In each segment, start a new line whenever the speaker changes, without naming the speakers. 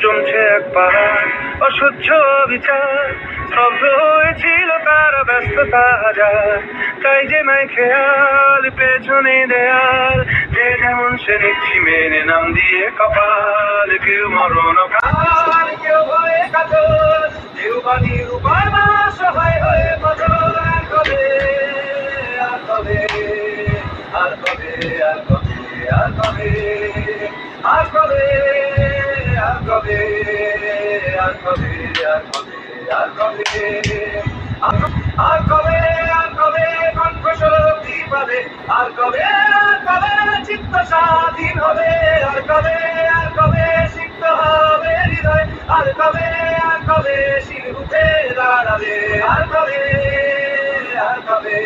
জমছে এক পাহাড় অসহ্য বিচার, স্তব্ধ হয়েছিল তার ব্যস্ততা হাজার। তাই যে নাই খেয়াল পেছনে দেয়াল, যে যেমন সে দেখছি মেনে নাম দিয়ে কপাল। কেউ মরণ কাল, কেউ ভয়ে কাতর, কেউ বাণীর উপায় না সহায় হয়ে বদল। আর কবে, আর কবে, আর কবে, আর কবে, আর কবে, আর কবে, আর কবে, আর কবে, আর কবে, আর কবে, আর কবে, আর কবে কণ্ঠ শক্তি পাবে, আর কবে, আর কবে চিত্ত স্বাধীন হবে, আর কবে, আর কবে সিক্ত হবে হৃদয়, আর কবে, আর কবে শির উঠে দাঁড়াবে, আর কবে, আর কবে,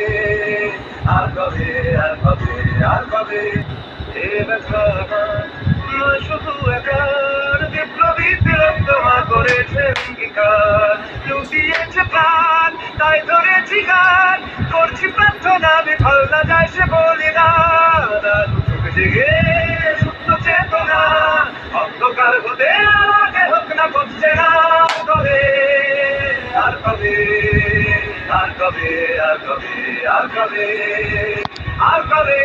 আর কবে, আর কবে, আর কবে। এ ব্যথা নয় শুধু একার, বিপ্লবী তিলোত্তমা করেছে অঙ্গীকার। লুটিয়েছে প্রাণ তাই ধরেছি গান, করছি প্রার্থনা বিফল না যায় সে বলিদান। চোখ জেগে সুপ্ত চেতনা, অন্ধকার হতে আগে হোক না বসছে না। কবে, আর কবে, আর কবে, আর কবে, আর কবে, আর কবে।